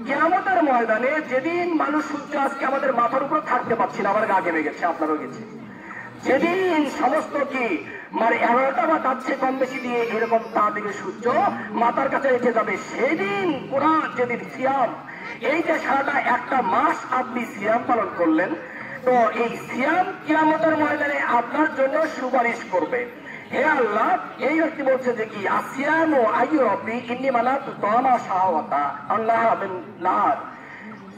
কিয়ামতের ময়দানে যেদিন মানুষ সূর্য আজকে আমাদের মাথার উপর থাকতে পারছি না, আমার গা ঘেমে গেছে, আপনারও গেছে, যেদিন সমস্ত কি মানে 11টা বা তার চেয়ে কম বেশি দিয়ে এরকম তা দিকে সূর্য মাথার কাছে এসে যাবে, সেদিন কোরআন যেদিন সিয়াম, এই যে সারাটা একটা মাস আপনি সিয়াম পালন করলেন, তো এই সিয়াম কিয়ামতের ময়দানে আপনার জন্য সুপারিশ করবে। হে আল্লাহ, এই ব্যক্তি বলছে যে কি আসিয়াম আইয়ু রব্বি ইন্নী মানাতু তামা শাহওয়াতা আল্লাহ বিন নার।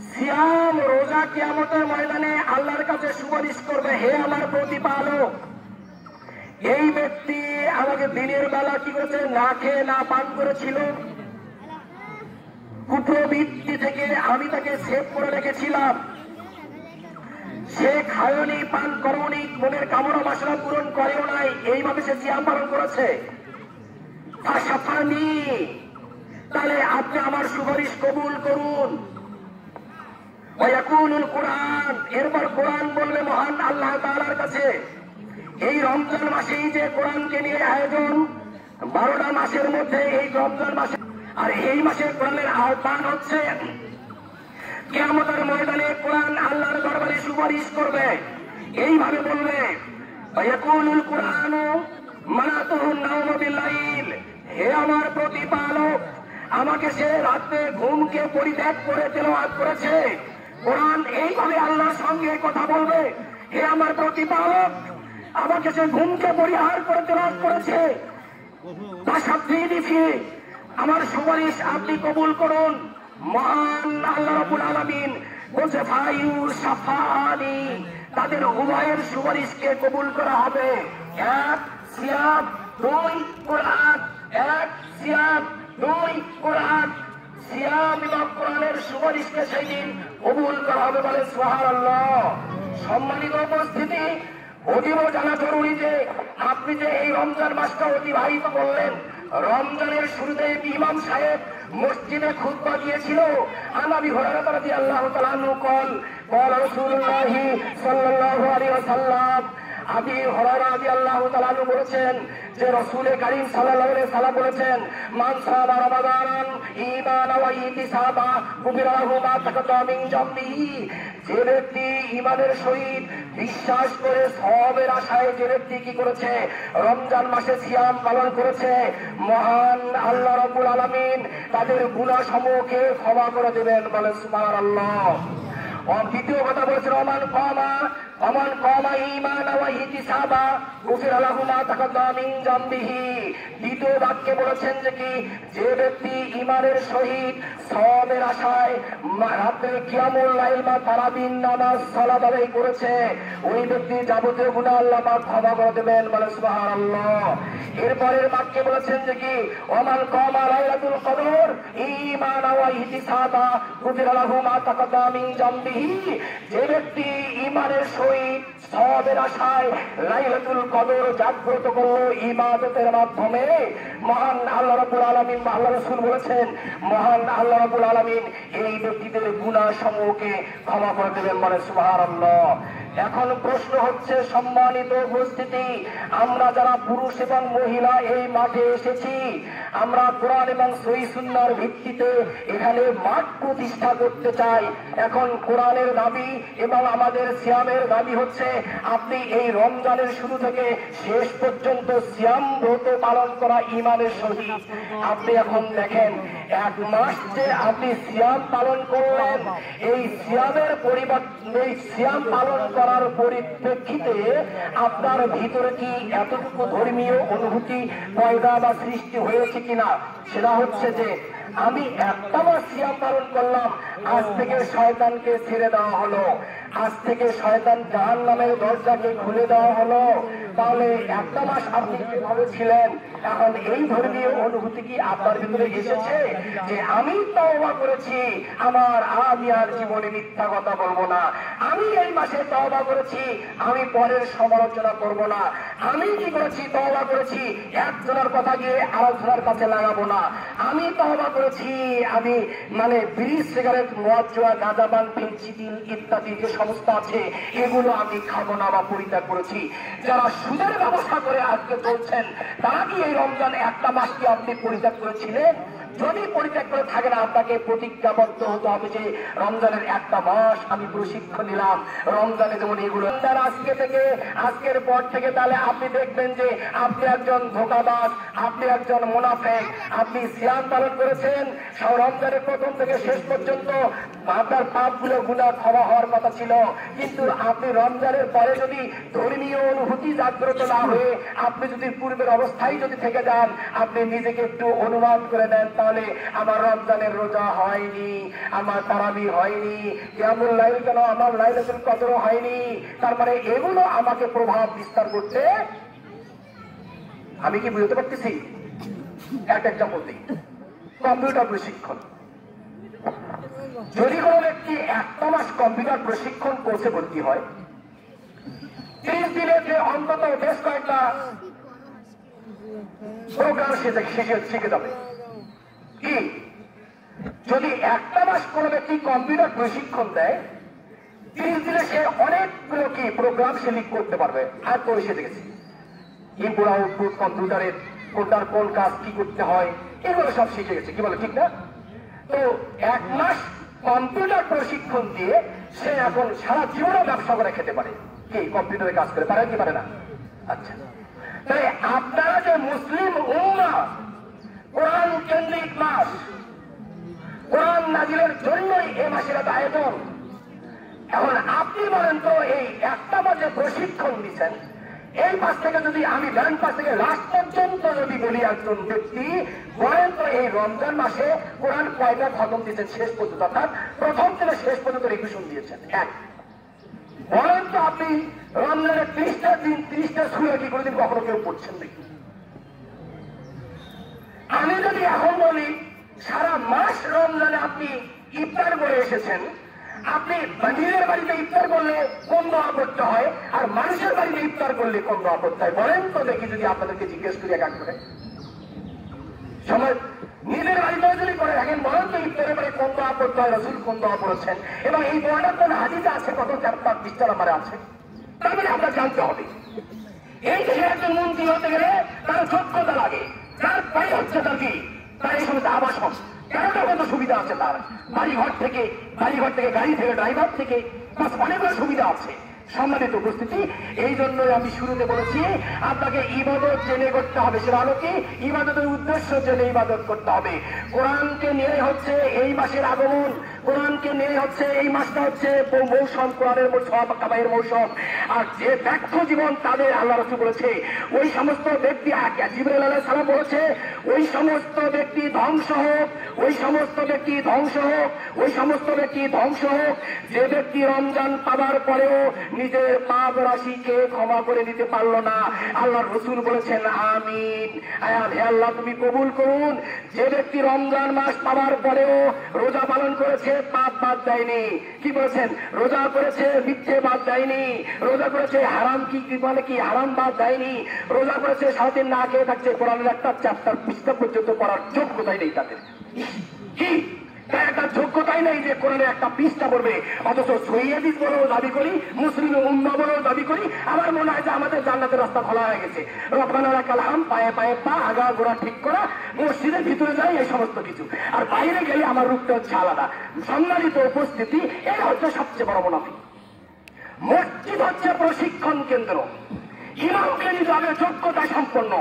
সিয়াম রোজা কিয়ামতের ময়দানে আল্লাহর কাছে সুপারিশ করবে, হে আমার প্রতিপালক, এই ব্যক্তি আমাকে দিনের বেলা কি করেছে, না খেয়ে না পান করেছিল, কুপ্রবৃত্তি থেকে আমি তাকে সেভ করে রেখেছিলাম, সে খায়নি পান করনি, মনের কামনা বাসনা পূরণ করেও নাই, এইভাবে সে সিয়াম পালন করেছে, তাহলে আপনি আমার সুপারিশ কবুল করুন। কোরআন, এরপর কোরআন বলবে মহান আল্লাহ তাআলার কাছে, এই রমজান মাসেই যে কোরআনকে নিয়ে আয়োজন, 12টা মাসের মধ্যে এই রমজান মাসে, আর এই মাসে কোরআনের আহ্বান হচ্ছে কিয়ামতের ময়দানে কোরআন আল্লাহর দরবারে সুপারিশ করবে, এইভাবে বলবে কোরআন মানাতুহুন নাওম বিল-লাইল, হে আমার প্রতিপালক, আমাকে সে রাতে ঘুমকে পরিত্যাগ করে তেলাওয়াত করেছে। কোরআন এইভাবে আল্লাহর সঙ্গে কথা বলবে, হে আমার প্রতিপালক, আমাকে সে ঘুমকে পরিহার করে তেলাওয়াত করেছে, তা শাস্তি দিছি, আমার সুপারিশ আপনি কবুল করুন। মহান আল্লাহ রাব্বুল আলামিন বলছে ফায়ু সাফানি, তাদের উভয়ের সুপারিশকে কবুল করা হবে। 1 সিয়াম 2 কোরআন, 1 সিয়াম 2 কোরআন, সিয়াম এবং কোরআনের সুপারিশকে সেই দিন কবুল করা হবে, বলে সুবহানাল্লাহ। সম্মানিত উপস্থিতি, অতীব জানা জরুরি যে আপনি যে এই রমজান মাসটা অতিবাহিত করলেন, রমজানের শুরুতে ইমাম সাহেব মসজিদে খুতবা দিয়েছিল, আনাবি হুরায়রা রাদিয়াল্লাহু তাআলা আনহু কল রাসূলুল্লাহ সাল্লাল্লাহু আলাইহি ওয়াসাল্লাম, আবি হুরায়রা রাদিয়াল্লাহু তাআলা আনহু বলেছেন যে রাসূল কারীম সাল্লাল্লাহু আলাইহি ওয়াসাল্লাম বলেছেন, মান সামা রমাদান ঈমানান ওয়া ইহতিসাবা গুফিরা লাহু মা তাকাদ্দামা মিন যামবিহি, যে ব্যক্তি ঈমানের সহিত বিশ্বাস করে সওয়াবের আশায় যে ব্যক্তি কি করেছে, রমজান মাসে সিয়াম পালন করেছে, মহান আল্লাহ রাব্বুল আলামিন তাদের গুনাহ সমূহকে ক্ষমা করে দেবেন, বলে সুবহানাল্লাহ। দ্বিতীয় কথা বলেছেন অমান কামা ঈমান ওয়া ইহতিসাবা গুফিরা লাহু মা তাকাদ্দামা মিন যামবিহি, দ্বিতীয় বাক্যে বলেছেন যে কি যে ব্যক্তি ঈমানের সহিত সওয়াবের আশায় রাতে কিয়ামুল লাইল বা তারাবির নামাজ সালাত আদায় করেছে, ওই ব্যক্তি যাবতীয় গুনাহ আল্লাহ পাক ক্ষমা করে দেবেন, বলে সুবহানাল্লাহ। এরপরের বাক্যে বলেছেন যে কি ওমান কামা লাইলাতুল কদর ঈমান ওয়া ইহতিসাবা গুফিরা লাহু মা তাকাদ্দামা মিন যামবিহি, যে ব্যক্তি ঈমানের সহিত সওয়াবের আশায় লাইলাতুল কদর জাগ্রত করলো ইবাদতের মাধ্যমে, মহান আল্লাহ রাব্বুল আলামিন বা আল্লাহ রাসূল বলেছেন, মহান আল্লাহ রাব্বুল আলামিন এই ব্যক্তিদের গুনাহ সমূহকে ক্ষমা করে দেবেন, বলে সুবহানাল্লাহ। এখন প্রশ্ন হচ্ছে, সম্মানিত উপস্থিতি, আমরা যারা পুরুষ এবং মহিলা এই মাঠে এসেছি, আমরা কোরআন এবং সহিহ সুন্নাহর ভিত্তিতে এখানে মাঠ প্রতিষ্ঠা করতে চাই। এখন কোরআনের দাবি এবং আমাদের সিয়ামের দাবি হচ্ছে আপনি এই রমজানের শুরু থেকে শেষ পর্যন্ত সিয়াম ব্রত পালন করা ঈমানের সহিত। আপনি এখন দেখেন 1 মাস যে আপনি সিয়াম পালন করলেন, এই সিয়ামের পরিবর্তে এই সিয়াম পালন করার পরিপ্রেক্ষিতে আপনার ভিতরে কি এতটুকু ধর্মীয় অনুভূতি পয়দা বা সৃষ্টি হয়েছে কিনা, সেটা হচ্ছে যে আমি একটা মাস সিয়াম পালন করলাম, আজ থেকে শয়তানকে ছেড়ে দেওয়া হলো, আজ থেকে শয়তান জাহান্নামের দরজাকে খুলে দেওয়া হলো। তাহলে একটা মাস আপনি কিভাবে ছিলেন, এখন এই ধর্মীয় অনুভূতি কি আপনার ভিতরে এসেছে যে আমি তওবা করেছি, আমি আর জীবনে মিথ্যা কথা বলবো না, আমি এই মাসে তওবা করেছি, আমি পরের সমালোচনা করব না, আমি কি করেছি তওবা করেছি একজনের কথা গিয়ে আরেকজনের কাছে লাগাবো না, আমি তওবা করেছি আমি মানে বিড়ি সিগারেট মদ জোয়া গাঁজা বান ফেন্সিডিল ইত্যাদি যে সমস্ত আছে এগুলো আমি খাবো না বা পরিত্যাগ করেছি। যারা সুদের ব্যবস্থা করে আজকে চলছেন তারা কি এই রমজান একটা মাস কি আপনি পরিত্যাগ করেছিলেন? যদি পরিত্যাগ করে থাকে না আপনাকে প্রতিজ্ঞাবদ্ধ হতে হবে যে রমজানের একটা মাস আমি প্রশিক্ষণ নিলাম রমজানে যেমন এগুলো আজকে থেকে আজকের পর থেকে তাহলে আপনি দেখবেন যে আপনি একজন ধোঁকাবাজ, আপনি একজন মুনাফিক। আপনি সিয়াম পালন করেছেন রমজানের প্রথম থেকে শেষ পর্যন্ত আপনার পাপগুলো গুনাহ ক্ষমা হওয়ার কথা ছিল, কিন্তু আপনি রমজানের পরে যদি ধর্মীয় অনুভূতি জাগ্রত না হয়ে আপনি যদি পূর্বের অবস্থায় যদি থেকে যান, আপনি নিজেকে একটু অনুমান করে নেন তাহলে আমার রমজানের রোজা হয়নি, আমার তারাবি হয়নি, কিয়ামুল লাইল কেন আমার লাইলাতুল কদরও হয়নি। তার মানে এগুলো আমাকে প্রভাব বিস্তার করতে, আমি কি বুঝতে পারতেছি? একটা এক্সাম্পল দিই, কম্পিউটার প্রশিক্ষণ। যদি কোনো ব্যক্তি একটা মাস কম্পিউটার প্রশিক্ষণ কোর্সে ভর্তি হয়, 30 দিনের যে অন্তত বেশ কয়েকটা প্রোগ্রাম শিখে যাবে। কি যদি একটা মাস কোনো ব্যক্তি কম্পিউটার প্রশিক্ষণ দেয়, 30 দিনে সে অনেকগুলো কি প্রোগ্রাম সে লিখ করতে পারবে। আর তো শিখে গেছি ইনপুট আউটপুট, কম্পিউটারের কোনটার কোন কাজ কি করতে হয় এগুলো সব শিখে গেছে। কি বলে ঠিক না? তো এক মাস কম্পিউটার প্রশিক্ষণ দিয়ে সে এখন সারা জীবনে ব্যবসা করে খেতে পারে। কি কম্পিউটারে কাজ করে পারে কি পারে না? আচ্ছা, তাহলে আপনারা যে মুসলিম উম্মাহ কোরআন কেন্দ্রিক মাস, কোরআন নাজিলের জন্যই এই মাসের এত আয়োজন। এখন আপনি বলেন তো এই একটা মাসে প্রশিক্ষণ দিচ্ছেন, এই মাস থেকে যদি আমি ব্যাংক পাস থেকে লাস্ট পর্যন্ত যদি বলি একজন ব্যক্তি বলেন তো এই রমজান মাসে কোরআন কয়টা খতম দিয়েছেন শেষ পর্যন্ত, অর্থাৎ প্রথম থেকে শেষ পর্যন্ত রিভিশন দিয়েছেন? এক। বলেন তো আপনি রমজানের 30টা দিন 30টা সূরা কি কোনোদিন কখনো কেউ পড়ছেন নাকি? আমি যদি এখন বলি সারা মাস রমজানে আপনি ইফতার করে এসেছেন, আপনি নিজের বাড়িতে ইফতার করলে কোন দোয়া করতে হয় আর মানুষের বাড়িতে ইফতার করলে কোন দোয়া করতে হয় বলেন তো দেখি, যদি আপনাদেরকে জিজ্ঞেস করি এক করে। সময় নিজের বাড়িতে যদি করে থাকেন বলেন তো ইফতারের বাড়ি কোন দোয়া করতে হয়, রাসূল কোন দোয়া করেছেন এবং এই দোয়াটা কোন হাদিসে আছে, কত চ্যাপ্টার 20টা নাম্বারে আছে। তার মানে আপনার জানতে হবে এই দেশে একজন মন্ত্রী হতে গেলে তার যোগ্যতা লাগে, তার পাই হচ্ছে তার কি তার এই সমস্ত আবাসন 13টা কত সুবিধা আছে, তার বাড়িঘর থেকে গাড়ি থেকে ড্রাইভার থেকে অনেকগুলো সুবিধা আছে। সম্মানিত উপস্থিতি, এই জন্যই আমি শুরুতে বলেছি আপনাকে ইবাদত জেনে করতে হবে। সেটা হলো কি ইবাদতের উদ্দেশ্য জেনে ইবাদত করতে হবে। কোরআনকে নিয়ে হচ্ছে এই মাসের আগমন, কোরআনকে নিয়ে হচ্ছে এই মাসটা হচ্ছে মৌসুম, কোরআনের কাবাইয়ের মৌসুম। আর যে ব্যর্থ জীবন তাদের আল্লাহ রাসূল বলেছে ওই সমস্ত ব্যক্তি, জিবরাইল আলাইহিস সালাম বলেছে ওই সমস্ত ব্যক্তি ধ্বংস হোক, ওই সমস্ত ব্যক্তি ধ্বংস হোক, ওই সমস্ত ব্যক্তি ধ্বংস হোক যে ব্যক্তি রমজান পাবার পরেও নিজের পাপ রাশিকে ক্ষমা করে দিতে পারলো না। আল্লাহ রাসূল বলেছেন আমিন, হে আল্লাহ তুমি কবুল করুন। যে ব্যক্তি রমজান মাস পাওয়ার পরেও রোজা পালন করেছে, পাপ বাদ দেয়নি, কি বলেছেন, রোজা করেছে মিথ্যে বাদ দেয়নি, রোজা করেছে হারাম কি মানে কি হারাম বাদ দেয়নি, রোজা করেছে সারাদিন না খেয়ে থাকছে, কোরআনের একটা চ্যাপ্টার 20টা পর্যন্ত পড়ার যোগ্যতাই নেই তাদের। কি তার একটা যোগ্যতাই নেই যে কোরআনে একটা পৃষ্ঠা পড়বে, অথচ সহিহ হাদিস বলেও দাবি করি, মুসলিম উম্মাহ বলেও দাবি করি। আমার মনে হয় যে আমাদের জান্নাতের রাস্তা খোলা হয়ে গেছে। রব্বানা লাকাল হামদ, পায়ে পায়ে পা, আগা গোড়া ঠিক করা, মসজিদের ভিতরে যাই এই সমস্ত কিছু, আর বাইরে গেলে আমার রূপটা হচ্ছে আলাদা। সম্মানিত উপস্থিতি, এই হচ্ছে সবচেয়ে বড় মুনাফিক। মসজিদ হচ্ছে প্রশিক্ষণ কেন্দ্র, ইমামকে নিতে হবে যোগ্যতা সম্পন্ন।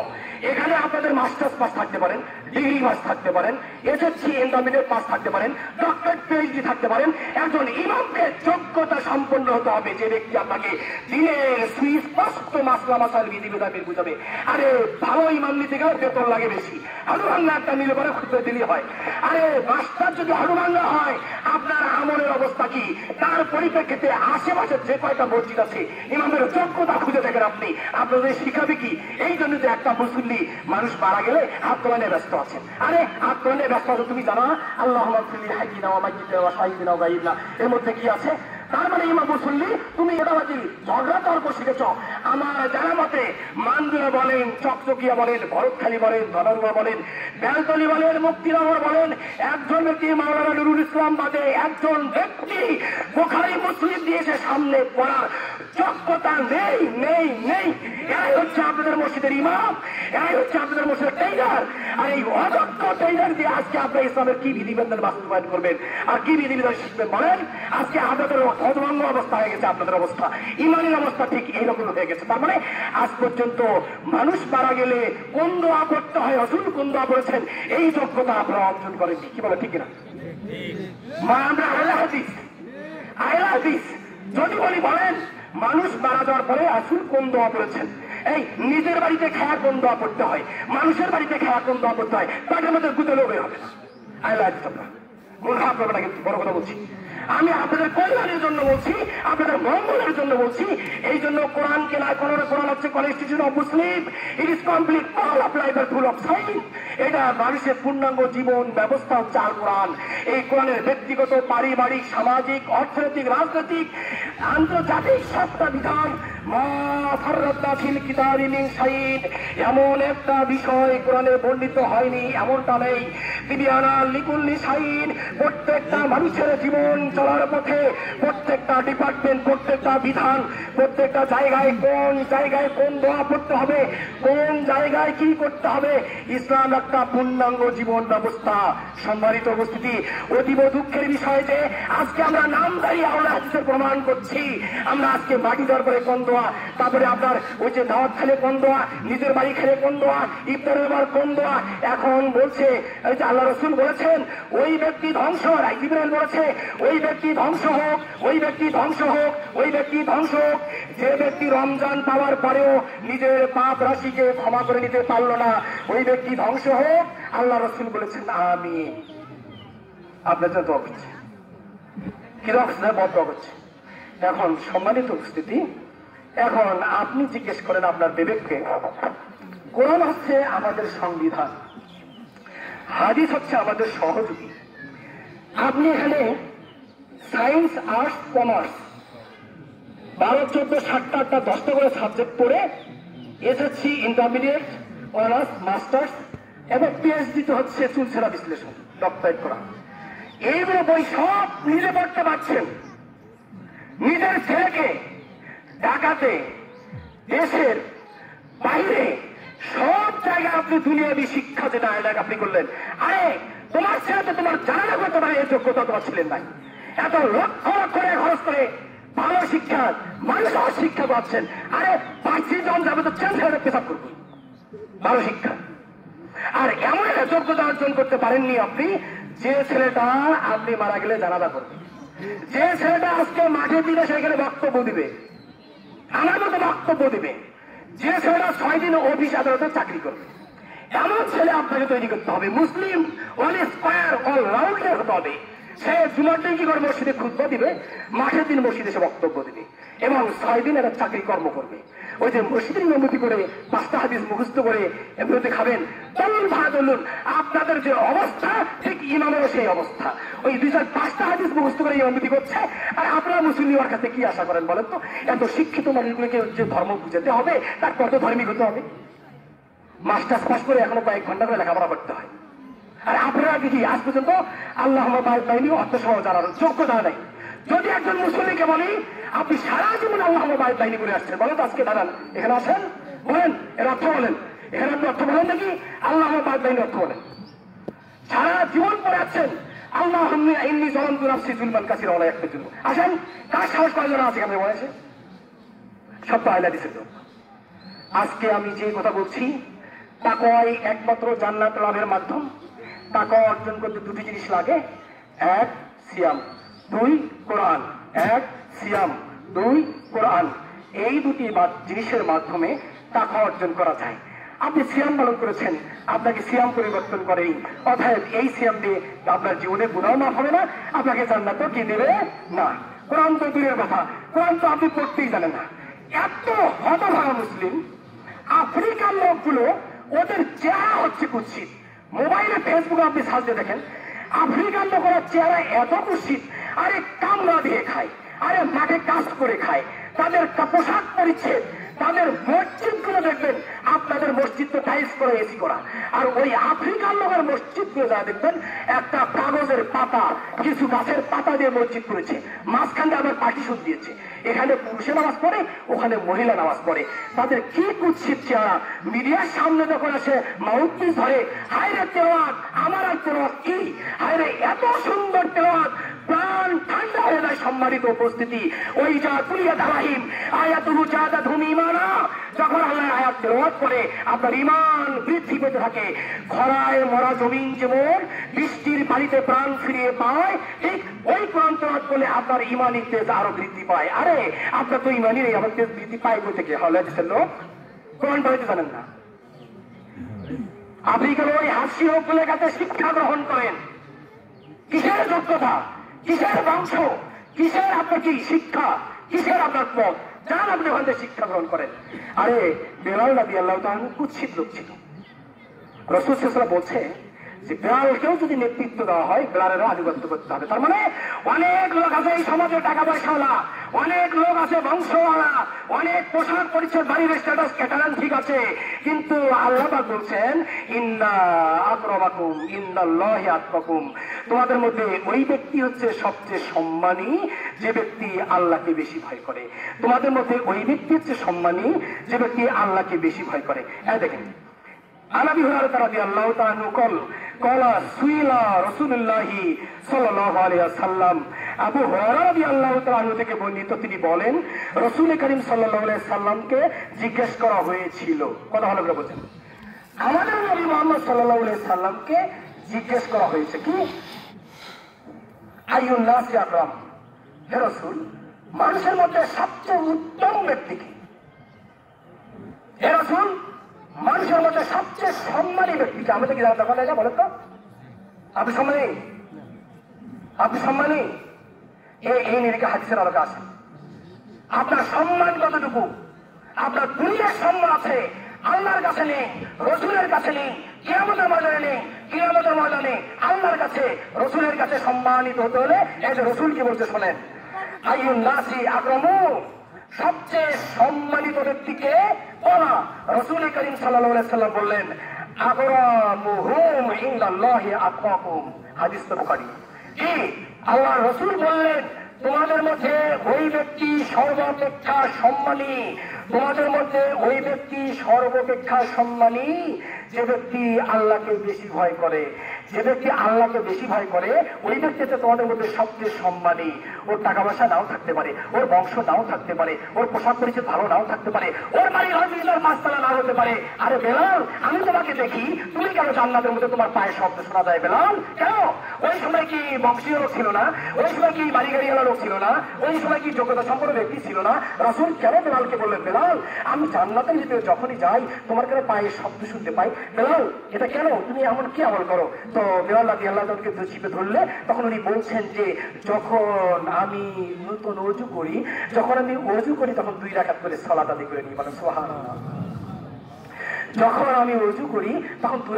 এখানে আপনাদের মাস্টার্স পাস থাকতে পারেন, ডিগ্রি পাস থাকতে পারেন, এসএসসি ইন্টারমিডিয়েট পাস থাকতে পারেন, ডক্টরেট পিএইচডি থাকতে পারেন। একজন ইমামকে যোগ্যতা সম্পন্ন হতে হবে, যে ব্যক্তি আপনাকে দিনের সুস্পষ্ট মাসলা মাসাল বিধি বিধান বুঝাবে। আরে ভালো ইমাম নিতে গেলে বেতন লাগে বেশি, হালুভাঙ্গা একটা নিলে পরে খুঁজতে দিলে হয়। আরে মাস্টার যদি হালুভাঙ্গা হয় আপনার আমলের অবস্থা কি? তার পরিপ্রেক্ষিতে আশেপাশে যে কয়টা মসজিদ আছে ইমামের যোগ্যতা খুঁজে দেখেন আপনি, আপনাদের শিখাবে কি? এই জন্য যে একটা মুসল্লি মানুষ মারা গেলে হাত তোলা নিয়ে ব্যস্ত আছেন। আরে হাত তোলা নিয়ে ব্যস্ত আছে তুমি জানো না? আল্লাহুম্মা ফিরলি হাইয়িনা ওয়া মাইয়িতিনা ওয়া শাহিদিনা ওয়া গায়িবিনা, এর মধ্যে কি আছে? তার মানে ইমাম মুসল্লি তুমি এটাবাজি ঝগড়া তর্ক শিখেছ। আমার জানা মতে মানগুলো বলেন, চকচকিয়া বলেন, ভরতখালী বলেন, ধনারুয়া বলেন, বেলতলি বলেন, মুক্তিনগর বলেন, একজন ব্যক্তি মাওলানা নুরুল ইসলাম বাদে একজন ব্যক্তি বুখারী মুসলিম দিয়েছে সামনে পড়ার যোগ্যতা নেই নেই নেই। এরাই হচ্ছে আপনাদের মসজিদের ইমাম, এরাই হচ্ছে আপনাদের মসজিদের টেইলার। আর এই অদক্ষ টেইলার দিয়ে আজকে আপনার ইসলামের কি বিধিবিধান বাস্তবায়ন করবেন আর কি বিধিবিধান শিখবেন বলেন? আজকে আপনাদের হতভঙ্গ অবস্থা হয়ে গেছে, আপনাদের অবস্থা, ইমানের অবস্থা ঠিক এইরকম হয়ে গেছে। তার মানে আজ পর্যন্ত মানুষ মারা গেলে কোন দোয়া করতে হয়, রাসূল কোন দোয়া করেছেন, এই যোগ্যতা আপনারা অর্জন করেননি। কি বলে ঠিক না? মা আমরা আহলে হাদিস যদি বলি বলেন মানুষ মারা যাওয়ার পরে রাসূল কোন দোয়া করেছেন, এই নিজের বাড়িতে খায়া কোন দোয়া করতে হয়, মানুষের বাড়িতে খায়া কোন দোয়া করতে হয়, তাদের মধ্যে গুতলেও বের হবে না। আহলে হাদিস আমরা মূল খারাপ করবে না, কিন্তু বড় কথা বলছি, আমি আপনাদের কল্যাণের জন্য বলছি, আপনাদের মঙ্গলের জন্য বলছি। এই জন্য কোরআনকে না কোরআন হচ্ছে constitution of Muslim, it is complete all apply by full of science. এটা মানুষের পূর্ণাঙ্গ জীবন ব্যবস্থা হচ্ছে আল কোরআন। এই কোরআনের ব্যক্তিগত, পারিবারিক, সামাজিক, অর্থনৈতিক, রাজনৈতিক, আন্তর্জাতিক সবটা বিধান মা ফাররাতনা ফিল কিতাবি মিন শাইইন, এমন একটা বিষয় কোরআনে বর্ণিত হয়নি এমনটা নেই। তিবিয়ানা লিকুল্লি শাইইন, প্রত্যেকটা মানুষের জীবন চলার পথে প্রত্যেকটা ডিপার্টমেন্ট, প্রত্যেকটা বিধান, প্রত্যেকটা জায়গায় কোন জায়গায় কোন দোয়া পড়তে হবে, কোন জায়গায় কি করতে হবে, ইসলাম একটা পূর্ণাঙ্গ জীবন ব্যবস্থা। সম্মানিত উপস্থিতি, অতীব দুঃখের বিষয় যে আজকে আমরা নামদারি আহলে হাদিসের প্রমাণ করছি। আমরা আজকে মাটি দেওয়ার পরে কোন দোয়া, তারপরে আপনার ওই যে দাওয়াত খেলে কোন দোয়া, নিজের বাড়ি খেলে কোন দোয়া, ইফতারের পর কোন দোয়া, এখন বলছে এই যে আল্লাহ রাসূল বলেছেন ওই ব্যক্তি ধ্বংস, জিবরাইল বলেছে ওই ব্যক্তি ধ্বংস হোক, ওই ব্যক্তি ধ্বংস হোক, ওই ব্যক্তি ধ্বংস হোক যে ব্যক্তি রমজান পাওয়ার পরেও নিজের পাপ রাশিকে ক্ষমা করে নিতে পারলো না, ওই ব্যক্তি ধ্বংস হোক। আল্লাহ রাসূল বলেছেন আমিন। আপনার জন্য দোয়া করছে, কি রকম বদ করছে। এখন সম্মানিত উপস্থিতি, এখন আপনি জিজ্ঞেস করেন আপনার বিবেককে, কোরআন হচ্ছে আমাদের সংবিধান, হাদিস হচ্ছে আমাদের সহযোগী। আপনি এখানে সায়েন্স, আর্টস, কমার্স 12, 14, 7টা, 8টা, 10টা করে সাবজেক্ট পড়ে এসএসসি, ইন্টারমিডিয়েট, অনার্স, মাস্টার্স এবং পিএইচডি তো হচ্ছে চুলছেড়া বিশ্লেষণ, ডক্টরেট করা। এইগুলো বই সব নিজে পড়তে পারছেন। নিজের ছেলেকে ঢাকাতে, দেশের বাইরে সব জায়গায় আপনি দুনিয়াবী শিক্ষা যেটা আপনি করলেন। আরে তোমার ছেলে তো তোমার জানা করতে পারে এই যোগ্যতা তোমার ছিলেন নাই। এত লক্ষ লক্ষ টাকা খরচ করে ভালো শিক্ষা, মানুষ শিক্ষা পাচ্ছেন। আরে পাঁচি জন যাবে তো ছেলে পেশাব করবো ভালো শিক্ষা। আর এমন একটা যোগ্যতা অর্জন করতে পারেননি আপনি যে ছেলেটা আপনি মারা গেলে জানাজা করবে, যে ছেলেটা আজকে মাঠে দিলে সেখানে বক্তব্য দিবে, আমার মতো বক্তব্য দিবে, যে ছেলেটা 6 দিন অফিস আদালতে চাকরি করবে, এমন ছেলে আপনাকে তৈরি করতে হবে। মুসলিম অল স্কয়ার, অল রাউন্ডার হতে হবে। সে জুমার দিন কি করে মসজিদে খুতবা দিবে, মাঠের দিন মসজিদে সে বক্তব্য দিবে এবং 6 দিন একটা চাকরি কর্ম করবে। ওই যে মসজিদের ইমামতি করে 5টা হাদিস মুখস্থ করে এমনিতে খাবেন, চলুন ভাড়া চলুন, আপনাদের যে অবস্থা ঠিক ইমামেরও সেই অবস্থা। ওই 2-5টা হাদিস মুখস্থ করে ইমামতি করছে, আর আপনারা মুসলিমের কাছে কি আশা করেন বলেন তো? এত শিক্ষিত মানুষগুলোকে যে ধর্ম বুঝাতে হবে, তার কত ধর্মিক হতে হবে? মাস্টার্স পাস করে এখনো কয়েক ঘন্টা করে লেখাপড়া করতে হয়। আর আপনারা কি আজ পর্যন্ত আল্লাহ বাহিনী অর্থ সহ জানার যোগ্যতা নেই। যদি একজন মুসলিমকে বলি আপনি সারা জীবন আল্লাহ বাহিনী করে আসছেন, বলেন তো আজকে দাঁড়ান এখানে আসেন, বলেন এর অর্থ বলেন, এখানে আপনি অর্থ বলেন নাকি আল্লাহ বাহিনীর অর্থ বলেন? সারা জীবন পরে আসছেন আল্লাহ ইন্নী জলান্তু নাফসি জুলমান কাসীরা ওয়া লা ইয়াকফিরুন। আসেন, কার সাহস কয়জন আছে এখানে বলেছে? সব তো আহলে হাদিসের লোক। আজকে আমি যে কথা বলছি তাকওয়াই একমাত্র জান্নাত লাভের মাধ্যম। তাকওয়া অর্জন করতে 2টি জিনিস লাগে, 1 সিয়াম, 2 কোরআন। 1 সিয়াম, 2 কোরআন। এই 2টি জিনিসের মাধ্যমে তাকওয়া অর্জন করা যায়। আপনি সিয়াম পালন করেছেন, আপনাকে সিয়াম পরিবর্তন করেনি, অতএব এই সিয়াম দিয়ে আপনার জীবনে গুনাহ মাফ হবে না, আপনাকে জান্নাতও কি দেবে না। কোরআন তো দূরের কথা, কোরআন তো আপনি পড়তেই জানেন না। এত হতভাগা মুসলিম আফ্রিকার লোকগুলো, ওদের চেহারা হচ্ছে কুৎসিত। মোবাইলে ফেসবুকে আপনি সার্চ দিয়ে দেখেন, আফ্রিকান লোকেরা চেহারা এত কুৎসিত, আরে কামড়া দিয়ে খায়। আরে মাঠে কাজ করে খায়, তাদের পোশাক পরিচ্ছেদ, তাদের মসজিদ গুলো দেখবেন, আপনাদের মসজিদ তো টাইলস করে এসি করা, আর ওই আফ্রিকার লোকের মসজিদ গুলো যা দেখবেন একটা কাগজের পাতা, কিছু গাছের পাতা দিয়ে মসজিদ করেছে, মাঝখানে আবার পার্টিশন দিয়েছে, এখানে পুরুষে নামাজ পড়ে, ওখানে মহিলা নামাজ পড়ে। তাদের কি কুৎসিত চেহারা, মিডিয়ার সামনে যখন আসে মাউথপিস ধরে, হায়রে তেলাওয়াত, আমার আর তেলাওয়াত কি, হায়রে এত সুন্দর তেলাওয়াত, প্রাণ ঠান্ডা হয়ে যায়। সম্মানিত উপস্থিতি, ওই যা তুলিয়া দারাহিম আয়াতুহু জাদাতহুম ঈমানা, যখন আল্লাহ আয়াত তেলাওয়াত করে আপনার ঈমান বৃদ্ধি পেতে থাকে। খরায় মরা জমিন যেমন বৃষ্টির পানিতে প্রাণ ফিরিয়ে পায়, ঠিক ওই কোরআন তেলাওয়াত করলে আপনার ঈমানি তেজ আরো বৃদ্ধি পায়। আরে আপনার তো ঈমানি নেই, আমার তেজ বৃদ্ধি পায় কই থেকে? হলে লোক কোরআন পড়াইতে জানেন না। আফ্রিকার ওই হাসি হোক লেখাতে শিক্ষা গ্রহণ করেন, কিসের যোগ্যতা, কিসের বংশ, কিসের আপনার কি শিক্ষা, কিসের আপনার পথ, যান আপনি ওখান থেকে শিক্ষা গ্রহণ করেন। আরে বেলাল রাদিয়াল্লাহু তাআলা কুৎসিত লোক ছিল। রাসূল সাল্লাল্লাহু আলাইহি ওয়াসাল্লাম বলছে যে বেলালকেও যদি নেতৃত্ব দেওয়া হয়, বেলালেরও আধিপত্য করতে হবে। তার মানে অনেক লোক আছে এই সমাজে টাকা পয়সাওয়ালা, অনেক লোক আছে বংশওয়ালা, অনেক পোশাক পরিচ্ছদ, বাড়ির স্ট্যাটাস ক্যাটারান ঠিক আছে, কিন্তু আল্লাহ পাক বলছেন ইন্না আকরামাকুম ইনদাল্লাহি আতকাকুম, তোমাদের মধ্যে ওই ব্যক্তি হচ্ছে সবচেয়ে সম্মানী যে ব্যক্তি আল্লাহকে বেশি ভয় করে। তোমাদের মধ্যে ওই ব্যক্তি হচ্ছে সম্মানী যে ব্যক্তি আল্লাহকে বেশি ভয় করে। দেখেন عن ابي هريره رضي الله تعالى عنه قال سئل رسول الله صلى الله عليه وسلم, আবু হুরায়রা রাদিয়াল্লাহু তাআলা আনহু থেকে বর্ণিত, তিনি বলেন রাসূল করিম সাল্লাল্লাহু আলাইহি সাল্লামকে জিজ্ঞেস করা হয়েছিল। কথা ভালো করে বলছেন, আমাদের নবী মুহাম্মদ সাল্লাল্লাহু আলাইহি সাল্লামকে জিজ্ঞেস করা হয়েছে কি, আইয়ুন নাসি আকরাম, হে রাসূল মানুষের মধ্যে সবচেয়ে উত্তম ব্যক্তি কি? হে রাসূল মানুষের মধ্যে সবচেয়ে সম্মানী ব্যক্তিকে আমাদের কি জানা যায় না? বলেন তো, আপনি সম্মানী, আপনি সম্মানী, এই নিরিখে হাদিসের আলোকে আসেন। আপনার সম্মান কতটুকু? আপনার দুনিয়ার সম্মান আছে, আল্লাহর কাছে নেই, রসুলের কাছে নেই, কিয়ামতের ময়দানে নেই, কিয়ামতের ময়দানে আল্লাহর কাছে, রসুলের কাছে সম্মানিত হতে হলে এই যে রসুল কি বলতে শোনেন, আইয়ুন নাসি আকরামু, সবচেয়ে সম্মানিত ব্যক্তিকে বলা। রাসূল করিম সাল্লাল্লাহু আলাইহি সাল্লাম বললেন আকরামুহুম ইনদাল্লাহি আতকাকুম, হাদিস বুখারী। কি আল্লাহ রাসূল বললেন তোমাদের মধ্যে ওই ব্যক্তি সর্বাপেক্ষা সম্মানী, তোমাদের মধ্যে ওই ব্যক্তি সর্বাপেক্ষা সম্মানী যে ব্যক্তি আল্লাহকে বেশি ভয় করে। যে ব্যক্তি আল্লাহকে বেশি ভয় করে ওই ব্যক্তিতে তোমাদের মধ্যে সবচেয়ে সম্মানী। ওর টাকা পয়সা নাও থাকতে পারে, ওর বংশ নাও থাকতে পারে, ওর পোশাক পরিচ্ছদ ভালো নাও থাকতে পারে, ওর বাড়ি হয়তো 5 তলা নাও হতে পারে। আরে বেলাল, আমি তোমাকে দেখি, তুমি কেন জান্নাতের মধ্যে তোমার পায়ের শব্দ শোনা যায়? বেলাল কেন? ওই সময় কি বংশীয় লোক ছিল না? ওই সময় কি বাড়ি গাড়িওয়ালা লোক ছিল না? ওই সময় কি যোগ্যতা সম্পন্ন ব্যক্তি ছিল না? রাসূল কেন বেলালকে বললেন বেলাল আমি জান্নাতের ভিতরে যখনই যাই তোমার কেন পায়ের শব্দ শুনতে পাই? বেলাল এটা কেন? তুমি এমন কি আমল করো? তো বেলাল রাদিয়াল্লাহু তাআলাকে চিপে ধরলে তখন উনি বলছেন যে যখন আমি নতুন ওযু করি, যখন আমি ওযু করি তখন 2 রাকাত করে সালাত আদায় করে নিই। মানে সুবহানাল্লাহ। যখন আমি ওযু করি তখন 2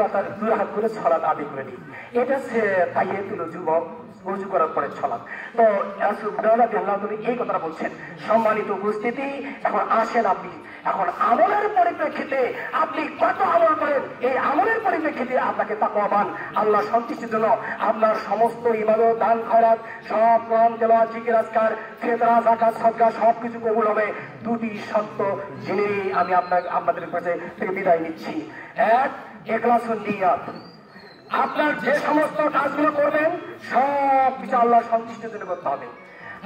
রাকাত করে সালাত আদায় করে নিই। এটা হচ্ছে তাহিয়াতুল যুবক, ওযু করার পরে সালাত। তো রাসূল রাদিয়াল্লাহু তাআলা এই কথাটা বলছেন। সম্মানিত উপস্থিতি, এখন আসেন আপনি এখন আমলের পরিপ্রেক্ষিতে আপনি কত আমল করেন, এই আমলের পরিপ্রেক্ষিতে আপনাকে তাকওয়াবান, আল্লাহ সন্তুষ্টির জন্য আপনার সমস্ত ইবাদত, দান, খয়রাত, সব কোরআন তেলাওয়াত, জিকির, আজকার, ফিতরা, যাকাত, সাদকা সবকিছু কবুল হবে। 2টি শর্ত জেনে আমি আপনাদের কাছে থেকে বিদায় নিচ্ছি। 1, ইখলাসুন নিয়াত। আপনার যে সমস্ত কাজগুলো করবেন সব কিছু আল্লাহ সন্তুষ্টির জন্য করতে হবে।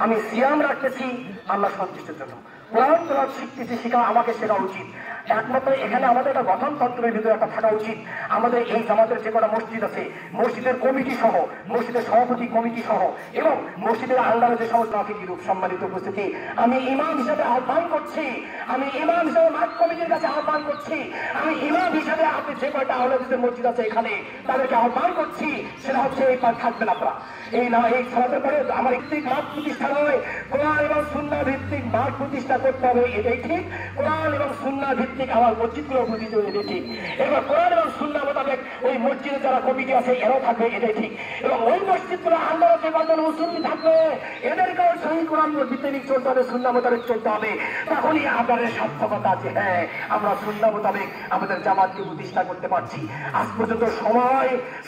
আমি সিয়াম রাখতেছি আল্লাহ সন্তুষ্টির জন্য, কোরআন তেলাওয়াত শিখতেছি, আমাকে শেখা উচিত। একমাত্র এখানে আমাদের একটা গঠনতন্ত্রের ভিতরে একটা থাকা উচিত। আমাদের এই জামাতের যে কটা মসজিদ আছে, মসজিদের কমিটি সহ, মসজিদের সভাপতি কমিটি সহ এবং মসজিদের আন্ডারে যে সমস্ত নাফিকি রূপ, সম্মানিত উপস্থিতি, আমি ইমাম হিসাবে আহ্বান করছি, আমি ইমাম হিসাবে মাঠ কমিটির কাছে আহ্বান করছি, আমি ইমাম হিসাবে আপনি যে কয়টা আহলাদিসের মসজিদ আছে এখানে তাদেরকে আহ্বান করছি, সেটা হচ্ছে এই পার থাকবেন আপনারা। এই সালাতের পরে আমার ভিত্তিক মাঠ প্রতিষ্ঠা নয়, কোরআন এবং সুন্নাহ ভিত্তিক মাঠ প্রতিষ্ঠা করতে হবে, এটাই ঠিক। কোরআন এবং সুন্নাহ ভিত্তিক আমার মসজিদগুলো প্রতিষ্ঠা, এটাই ঠিক। এবার কোরআন এবং সুন্নাহ মোতাবেক ওই মসজিদে যারা কমিটি আছে এরাও থাকবে, এটাই ঠিক। এবং ওই মসজিদগুলো আন্দোলন যে কজন মুসলিম থাকবে এদেরকেও সহি কোরআন ভিত্তিক চলতে হবে, সুন্নাহ মোতাবেক চলতে হবে। তখনই আপনাদের সার্থকতা আছে, হ্যাঁ আমরা সুন্নাহ মোতাবেক আমাদের জামাতকে প্রতিষ্ঠা করতে পারছি। আজ পর্যন্ত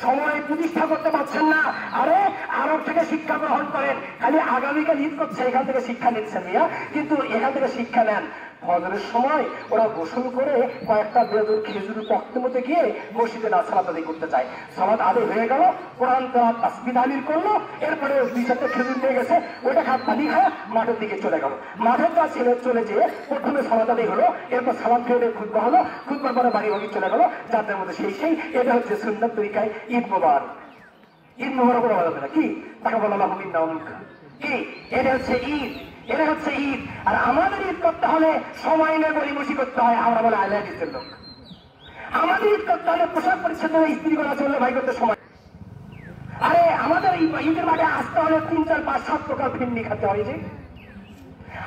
সময় প্রতিষ্ঠা করতে পারছেন না। আরে আরব থেকে শিক্ষা গ্রহণ করেন, খালি আগামীকাল ঈদ করছে এখান থেকে শিক্ষা নিচ্ছেন মিয়া, কিন্তু এখান থেকে শিক্ষা নেন। ফজরের সময় ওরা গোসল করে কয়েকটা বেদুর খেজুর পক্ষে মতো গিয়ে মসজিদে না সালাত আদায় করতে চায়। সালাত আদায় হয়ে গেল, কোরআন তেলাওয়াত তাসবিহ তাহলিল করলো, এরপরে 2-4টা খেজুর নিয়ে গেছে, ওটা খাত পানি খায় মাঠের দিকে চলে গেল। মাঠের কাছে ছেলে চলে যেয়ে প্রথমে সালাত আদায় হলো, এরপর সালাত খেয়ে খুতবা হলো, খুতবার পরে বাড়ি বাড়ি চলে গেল, যাদের মধ্যে সেই এটা হচ্ছে সুন্নাত তরিকায় ঈদ মোবারক। ঈদ মোবারক বলা যাবে না কি, তাকে বলা আল্লাহু মিন্না ওয়া মিনকুম কি, এটা হচ্ছে ঈদ, এটা হচ্ছে ঈদ। আর আমাদের ঈদ করতে হলে সময় নিয়ে গড়িমসি করতে হয়, আমরা বলে আহলে হাদিসের লোক। আমাদের ঈদ করতে হলে পোশাক পরিচ্ছন্ন স্ত্রী করা চললে ভাই করতে সময়। আরে আমাদের ঈদের মাঠে আসতে হলে 3, 4, 5, 7 প্রকার ফিন্নি খাতে হয় যে।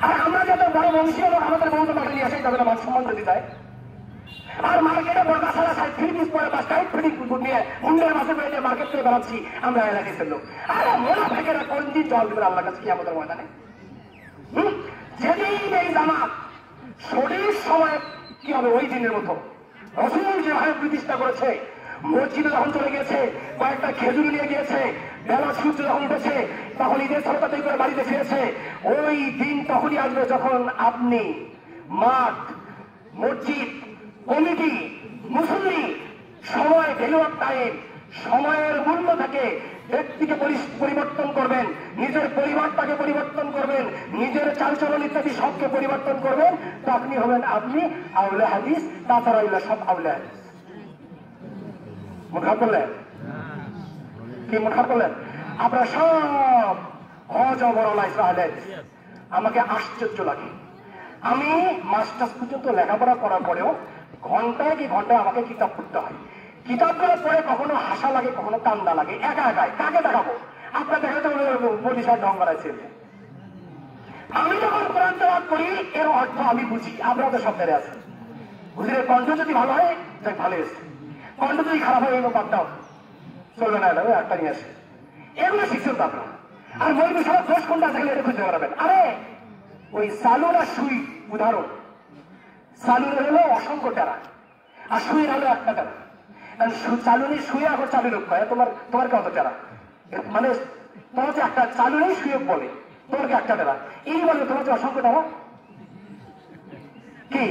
আর আমরা যত বড় বংশীয় লোক আমাদের বন্ধু মাঠে নিয়ে আসে তাদের মান সম্মান যদি দেয়। আর মার্কেটে বড় সারা 3 পিস পরে বা 60 ফিট নিয়ে হুন্ডের মাসে বেড়ে মার্কেট থেকে বেড়াচ্ছি আমরা আহলে হাদিসের লোক। আরে মুনাফিকেরা কোন দিন জল দেবে আল্লাহর কাছে কিয়ামতের ময়দানে? যেদিন এই জামাত শরীর সময় কি হবে ওই দিনের মতো রাসূল যেভাবে প্রতিষ্ঠা করেছে, মসজিদে যখন চলে গিয়েছে কয়েকটা খেজুর নিয়ে গিয়েছে, বেলা সূর্য যখন উঠেছে তখন ঈদের সালাত আদায় করে বাড়িতে ফিরেছে, ওই দিন তখনই আসবে যখন আপনি মাঠ, মসজিদ, কমিটি, মুসল্লি সময় ভ্যালু অফ টাইম, সময়ের মূল্য থেকে ব্যক্তিকে পরিবর্তন করবেন, নিজের পরিবারটাকে পরিবর্তন করবেন, নিজের চালচলন ইত্যাদি সবকে পরিবর্তন করবেন, তো আপনি হবেন আপনি আউলে হাদিস, তাছাড়া এগুলো সব আউলে হাদিস। মনে করলেন কি? মনে করলেন আপনারা সব হজবরলাইসরাহলেন। আমাকে আশ্চর্য লাগে, আমি মাস্টার্স পর্যন্ত লেখাপড়া করার পরেও ঘন্টায় আমাকে কিতাব পড়তে হয়। কিতাবগুলো পড়ে কখনো হাসা লাগে, কখনো কান্দা লাগে, একা একাই। কাকে দেখাবো? আপনার দেখাতে বলিসার ঢং করাইছে। আমি যখন কোরআন তেলাওয়াত করি এর অর্থ আমি বুঝি, আপনারা তো সব আছে। বুঝলে কণ্ঠ যদি ভালো হয় দেখ ভালো এসে, কণ্ঠ যদি খারাপ হয় এগুলো বাদ দাও, চলবে না, ওই একটা নিয়ে আসে। এগুলো শিখছেন তো আপনারা। আর মৌলবী সব দোষ কোনটা থাকলে এটা খুঁজতে পারবেন। আরে ওই সালুর আর সুই উদাহরণ, সালুর হলো অসংখ্য টেরা আর সুইয়ের হলো একটা টেরা। চালুনি শুয়ে আবার চালু লোক হয়, তোমার কত টেরা, মানে তোমার যে একটা চালুনি শুয়ে বলে তোমাকে একটা টেরা, এই বলে তোমার যে অসংখ্য টেরা কি।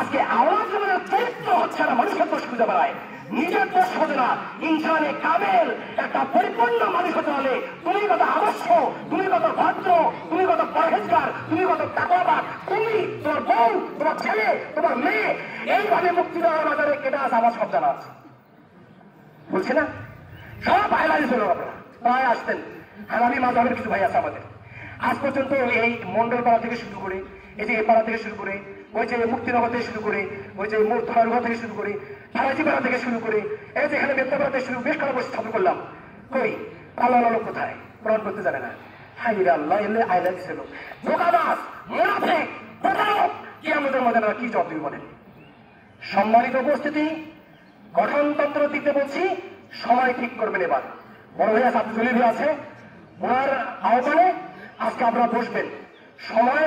আজকে আওয়াজ চরিত্র হচ্ছে না, মানুষের দোষ খুঁজে বেড়ায়, নিজের দোষ খোঁজে না। ইনসানে কামেল একটা পরিপূর্ণ মানুষ হতে হলে তুমি কত আদর্শ, তুমি কত ভদ্র, তুমি কত পরহেজগার, তুমি কত তাকওয়াবান, তুমি, তোমার বউ, তোমার ছেলে, তোমার মেয়ে, এইভাবে মুক্তি দেওয়ার বাজারে কেটে আসে আমার সব জানা আছে। বলছি না সব হাইলাইট হলো, আপনারা প্রায় আসতেন। হানাফি মাযহাবের কিছু ভাই আছে আমাদের, আজ পর্যন্ত এই মন্ডল পাড়া থেকে শুরু করে, এই যে এ পাড়া থেকে শুরু করে, ওই যে মুক্তিনগর থেকে শুরু করে, ওই যে ধরারঘর থেকে শুরু করে, ফারাজিপাড়া থেকে শুরু করে, এই যে এখানে মেত্তাপাড়া থেকে শুরু, বেশ কটা বসে স্থাপন করলাম। কই আল্লাহ লোক কোথায়? কোরআন করতে জানে না। হাই রে আল্লাহ, এলে আইলা দিছিল ধোঁকাবাজ, মুনাফিক, প্রতারক, কিয়ামতের ময়দানে কি জবাব দিবে বলেন? সম্মানিত উপস্থিতি, গঠনতন্ত্র দিতে বলছি, সময় ঠিক করবেন। এবার বড় ভাই আছে, আব্দুল জলিল আছে, ওনার আহ্বানে আজকে আপনারা বসবেন। সময়